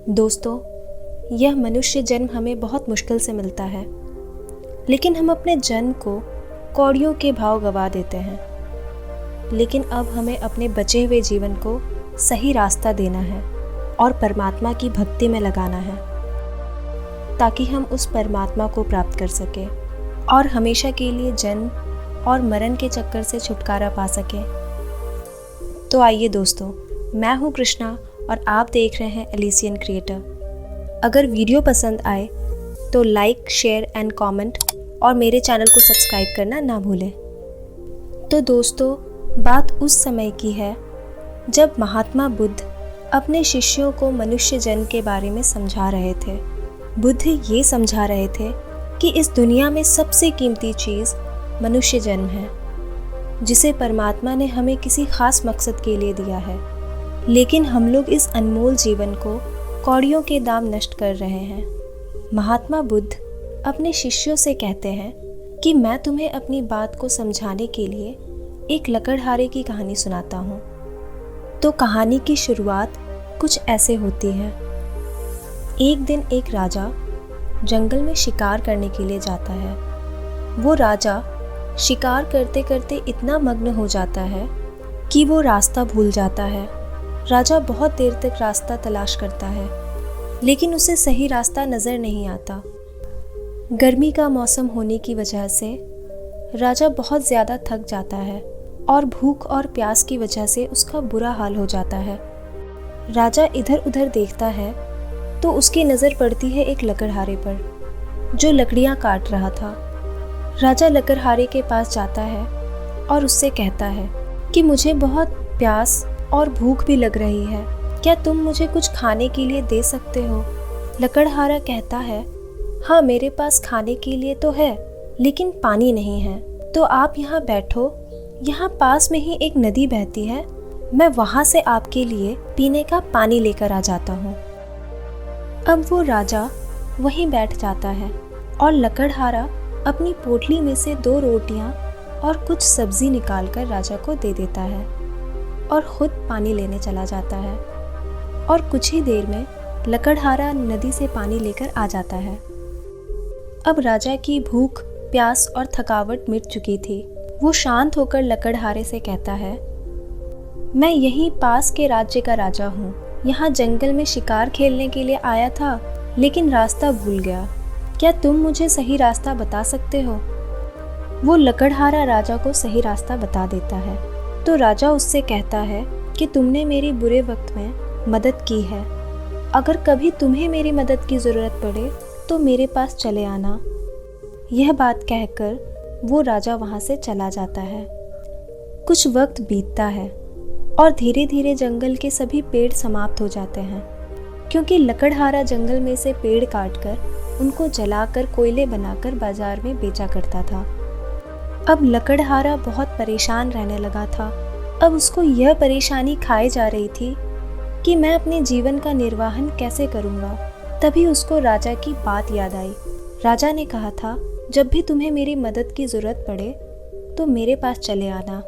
दोस्तों, यह मनुष्य जन्म हमें बहुत मुश्किल से मिलता है, लेकिन हम अपने जन्म को कौड़ियों के भाव गवा देते हैं। लेकिन अब हमें अपने बचे हुए जीवन को सही रास्ता देना है और परमात्मा की भक्ति में लगाना है, ताकि हम उस परमात्मा को प्राप्त कर सकें और हमेशा के लिए जन्म और मरण के चक्कर से छुटकारा पा सकें। तो आइए दोस्तों, मैं हूँ कृष्णा और आप देख रहे हैं एलिसियन क्रिएटर। अगर वीडियो पसंद आए तो लाइक, शेयर एंड कमेंट और मेरे चैनल को सब्सक्राइब करना ना भूलें। तो दोस्तों, बात उस समय की है जब महात्मा बुद्ध अपने शिष्यों को मनुष्य जन्म के बारे में समझा रहे थे। बुद्ध ये समझा रहे थे कि इस दुनिया में सबसे कीमती चीज़ मनुष्य जन्म है, जिसे परमात्मा ने हमें किसी खास मकसद के लिए दिया है। लेकिन हम लोग इस अनमोल जीवन को कौड़ियों के दाम नष्ट कर रहे हैं। महात्मा बुद्ध अपने शिष्यों से कहते हैं कि मैं तुम्हें अपनी बात को समझाने के लिए एक लकड़हारे की कहानी सुनाता हूँ। तो कहानी की शुरुआत कुछ ऐसे होती है। एक दिन एक राजा जंगल में शिकार करने के लिए जाता है। वो राजा शिकार करते करते इतना मग्न हो जाता है कि वो रास्ता भूल जाता है। राजा बहुत देर तक रास्ता तलाश करता है, लेकिन उसे सही रास्ता नज़र नहीं आता। गर्मी का मौसम होने की वजह से राजा बहुत ज़्यादा थक जाता है और भूख और प्यास की वजह से उसका बुरा हाल हो जाता है। राजा इधर उधर देखता है तो उसकी नज़र पड़ती है एक लकड़हारे पर, जो लकड़ियाँ काट रहा था। राजा लकड़हारे के पास जाता है और उससे कहता है कि मुझे बहुत प्यास और भूख भी लग रही है, क्या तुम मुझे कुछ खाने के लिए दे सकते हो? लकड़हारा कहता है, हाँ, मेरे पास खाने के लिए तो है, लेकिन पानी नहीं है। तो आप यहाँ बैठो, यहाँ पास में ही एक नदी बहती है, मैं वहाँ से आपके लिए पीने का पानी लेकर आ जाता हूँ। अब वो राजा वहीं बैठ जाता है और लकड़हारा अपनी पोटली में से 2 रोटियाँ और कुछ सब्जी निकालकर राजा को दे देता है और खुद पानी लेने चला जाता है। और कुछ ही देर में लकड़हारा नदी से पानी लेकर आ जाता है। अब राजा की भूख, प्यास और थकावट मिट चुकी थी। वो शांत होकर लकड़हारे से कहता है, मैं यहीं पास के राज्य का राजा हूँ। यहाँ जंगल में शिकार खेलने के लिए आया था, लेकिन रास्ता भूल गया। क्या तुम मुझे सही रास्ता बता सकते हो? वो लकड़हारा राजा को सही रास्ता बता देता है। तो राजा उससे कहता है कि तुमने मेरी बुरे वक्त में मदद की है। अगर कभी तुम्हें मेरी मदद की ज़रूरत पड़े तो मेरे पास चले आना। यह बात कहकर वो राजा वहाँ से चला जाता है। कुछ वक्त बीतता है और धीरे धीरे जंगल के सभी पेड़ समाप्त हो जाते हैं, क्योंकि लकड़हारा जंगल में से पेड़ काटकर उनको जलाकर कोयले बनाकर बाजार में बेचा करता था। अब लकड़हारा बहुत परेशान रहने लगा था। अब उसको यह परेशानी खाए जा रही थी कि मैं अपने जीवन का निर्वाहन कैसे करूँगा। तभी उसको राजा की बात याद आई। राजा ने कहा था, जब भी तुम्हें मेरी मदद की ज़रूरत पड़े तो मेरे पास चले आना।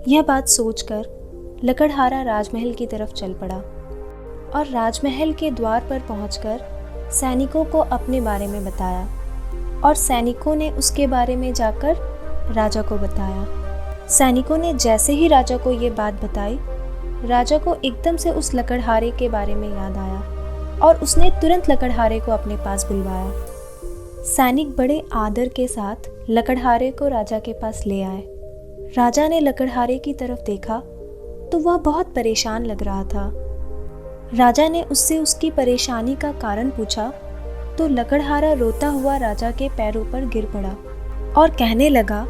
यह बात सोचकर लकड़हारा राजमहल की तरफ चल पड़ा और राजमहल के द्वार पर पहुंचकर सैनिकों को अपने बारे में बताया और सैनिकों ने उसके बारे में जाकर राजा को बताया। सैनिकों ने जैसे ही राजा को ये बात बताई, राजा को एकदम से उस लकड़हारे के बारे में याद आया और उसने तुरंत लकड़हारे को अपने पास बुलवाया। सैनिक बड़े आदर के साथ लकड़हारे को राजा के पास ले आए। राजा ने लकड़हारे की तरफ देखा तो वह बहुत परेशान लग रहा था। राजा ने उससे उसकी परेशानी का कारण पूछा तो लकड़हारा रोता हुआ राजा के पैरों पर गिर पड़ा और कहने लगा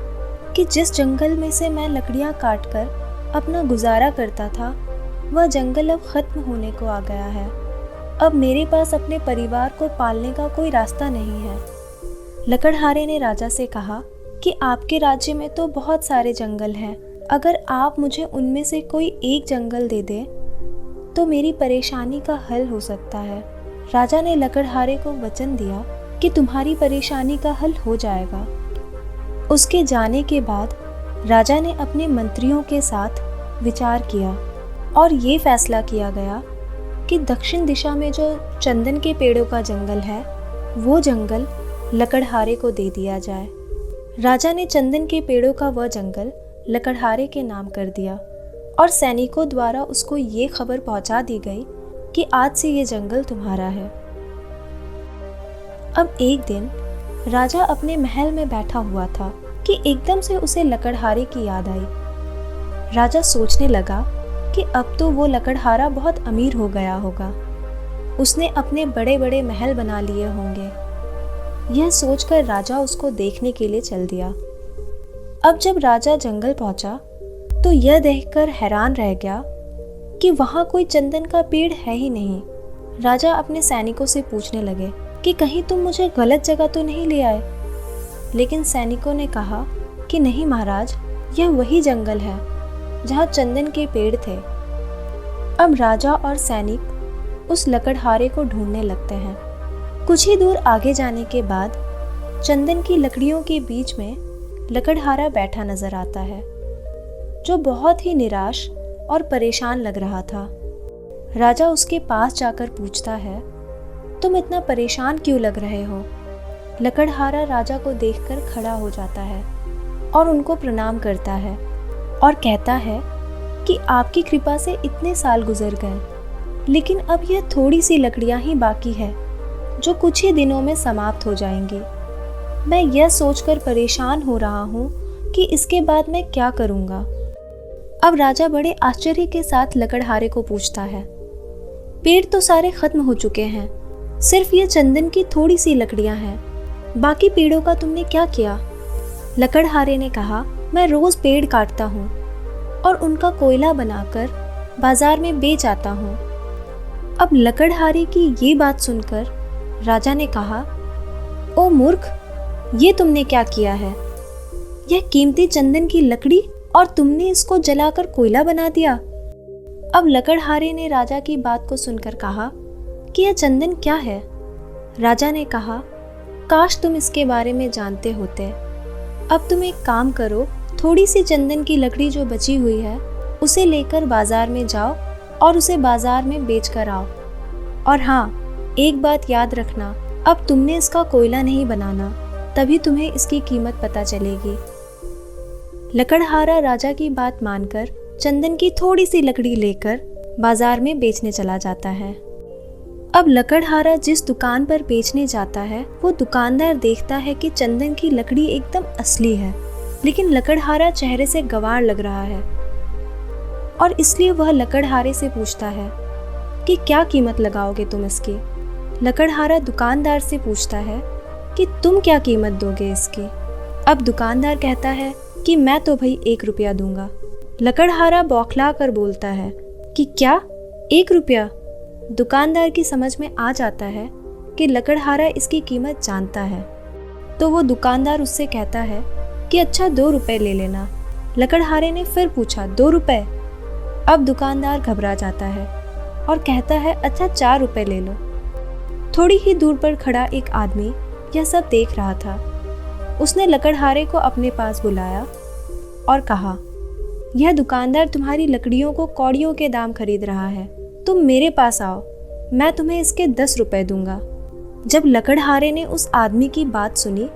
कि जिस जंगल में से मैं लकड़ियाँ काटकर अपना गुजारा करता था, वह जंगल अब ख़त्म होने को आ गया है। अब मेरे पास अपने परिवार को पालने का कोई रास्ता नहीं है। लकड़हारे ने राजा से कहा कि आपके राज्य में तो बहुत सारे जंगल हैं, अगर आप मुझे उनमें से कोई एक जंगल दे दें तो मेरी परेशानी का हल हो सकता है। राजा ने लकड़हारे को वचन दिया कि तुम्हारी परेशानी का हल हो जाएगा। उसके जाने के बाद राजा ने अपने मंत्रियों के साथ विचार किया और ये फैसला किया गया कि दक्षिण दिशा में जो चंदन के पेड़ों का जंगल है वो जंगल लकड़हारे को दे दिया जाए। राजा ने चंदन के पेड़ों का वह जंगल लकड़हारे के नाम कर दिया और सैनिकों द्वारा उसको ये खबर पहुंचा दी गई कि आज से ये जंगल तुम्हारा है। अब एक दिन राजा अपने महल में बैठा हुआ था कि एकदम से उसे लकड़हारे की याद आई। राजा सोचने लगा कि अब तो वो लकड़हारा बहुत अमीर हो गया होगा, उसने अपने बड़े बड़े महल बना लिए होंगे। यह सोचकर राजा उसको देखने के लिए चल दिया। अब जब राजा जंगल पहुंचा तो यह देखकर हैरान रह गया कि वहां कोई चंदन का पेड़ है ही नहीं। राजा अपने सैनिकों से पूछने लगे कि कहीं तुम मुझे गलत जगह तो नहीं ले आए। लेकिन सैनिकों ने कहा कि नहीं महाराज, यह वही जंगल है जहाँ चंदन के पेड़ थे। अब राजा और सैनिक उस लकड़हारे को ढूंढने लगते हैं। कुछ ही दूर आगे जाने के बाद चंदन की लकड़ियों के बीच में लकड़हारा बैठा नजर आता है, जो बहुत ही निराश और परेशान लग रहा था। राजा उसके पास जाकर पूछता है, तुम इतना परेशान क्यों लग रहे हो? लकड़हारा राजा को देखकर खड़ा हो जाता है और उनको प्रणाम करता है और कहता है कि आपकी कृपा से इतने साल गुजर गए, लेकिन अब यह थोड़ी सी लकड़ियां ही बाकी है जो कुछ ही दिनों में समाप्त हो जाएंगी। मैं यह सोचकर परेशान हो रहा हूँ कि इसके बाद मैं क्या करूँगा। अब राजा बड़े आश्चर्य के साथ लकड़हारे को पूछता है, पेड़ तो सारे खत्म हो चुके हैं, सिर्फ ये चंदन की थोड़ी सी लकड़ियां हैं, बाकी पेड़ों का तुमने क्या किया? लकड़हारे ने कहा, मैं रोज पेड़ काटता हूँ और उनका कोयला बनाकर बाजार में बेच आता हूँ। अब लकड़हारे की ये बात सुनकर राजा ने कहा, ओ मूर्ख, ये तुमने क्या किया है? यह कीमती चंदन की लकड़ी और तुमने इसको जलाकर कोयला बना दिया। अब लकड़हारे ने राजा की बात को सुनकर कहा कि यह चंदन क्या है? राजा ने कहा, काश तुम इसके बारे में जानते होते। अब तुम एक काम करो, थोड़ी सी चंदन की लकड़ी जो बची हुई है उसे लेकर बाजार में जाओ और उसे बाजार में बेच कर आओ। और हाँ, एक बात याद रखना, अब तुमने इसका कोयला नहीं बनाना, तभी तुम्हें इसकी कीमत पता चलेगी। लकड़हारा राजा की बात मानकर चंदन की थोड़ी सी लकड़ी लेकर बाजार में बेचने चला जाता है। अब लकड़हारा जिस दुकान पर बेचने जाता है वो दुकानदार देखता है कि चंदन की लकड़ी एकदम असली है, लेकिन लकड़हारा चेहरे से गंवार लग रहा है और इसलिए वह लकड़हारे से पूछता है कि क्या कीमत लगाओगे तुम इसकी। लकड़हारा दुकानदार से पूछता है कि तुम क्या कीमत दोगे इसकी। अब दुकानदार कहता है कि मैं तो भाई 1 रुपया दूंगा। लकड़हारा बौखला कर बोलता है कि क्या 1 रुपया? दुकानदार की समझ में आ जाता है कि लकड़हारा इसकी कीमत जानता है, तो वो दुकानदार उससे कहता है कि अच्छा 2 रुपए ले लेना। लकड़हारे ने फिर पूछा 2 रुपए? अब दुकानदार घबरा जाता है और कहता है अच्छा 4 रुपए ले लो। थोड़ी ही दूर पर खड़ा एक आदमी यह सब देख रहा था। उसने लकड़हारे को अपने पास बुलाया और कहा, यह दुकानदार तुम्हारी लकड़ियों को कौड़ियों के दाम खरीद रहा है, तुम मेरे पास आओ, मैं तुम्हें इसके 10 रुपए दूंगा। जब लकड़हारे ने उस आदमी की बात सुनी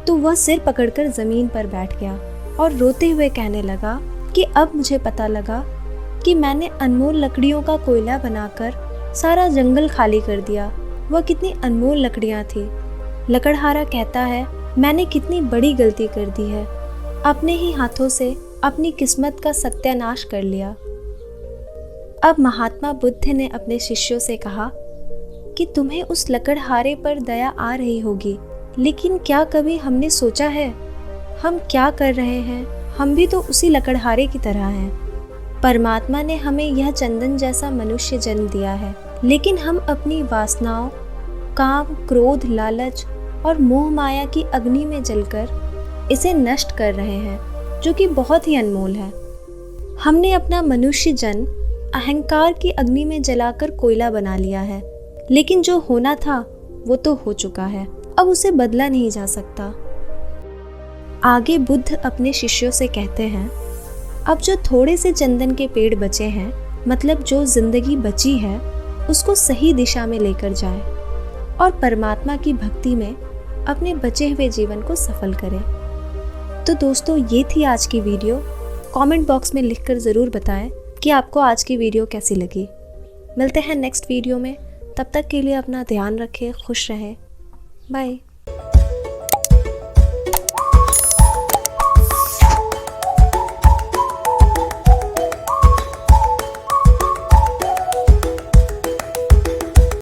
तो वह सिर पकड़कर जमीन पर बैठ गया और रोते हुए कहने लगा कि अब मुझे पता लगा कि मैंने अनमोल लकड़ियों का कोयला बनाकर सारा जंगल खाली कर दिया। वह कितनी अनमोल लकड़ियां थी। लकड़हारा कहता है, मैंने कितनी बड़ी गलती कर दी है, अपने ही हाथों से अपनी किस्मत का सत्यानाश कर लिया। अब महात्मा बुद्ध ने अपने शिष्यों से कहा कि तुम्हें उस लकड़हारे पर दया आ रही होगी, लेकिन क्या कभी हमने सोचा है हम क्या कर रहे हैं? हम भी तो उसी लकड़हारे की तरह हैं। परमात्मा ने हमें यह चंदन जैसा मनुष्य जन्म दिया है, लेकिन हम अपनी वासनाओं, काम, क्रोध, लालच और मोह माया की अग्नि में जलकर इसे नष्ट कर रहे हैं, जो कि बहुत ही अनमोल है। हमने अपना मनुष्य जन्म अहंकार की अग्नि में जलाकर कोयला बना लिया है, लेकिन जो होना था वो तो हो चुका है, अब उसे बदला नहीं जा सकता। आगे बुद्ध अपने शिष्यों से कहते हैं, अब जो थोड़े से चंदन के पेड़ बचे हैं, मतलब जो जिंदगी बची है, उसको सही दिशा में लेकर जाएं और परमात्मा की भक्ति में अपने बचे हुए जीवन को सफल करें। तो दोस्तों, ये थी आज की वीडियो। कमेंट बॉक्स में लिखकर ज़रूर बताएं कि आपको आज की वीडियो कैसी लगी। मिलते हैं नेक्स्ट वीडियो में। तब तक के लिए अपना ध्यान रखें, खुश रहें। बाय।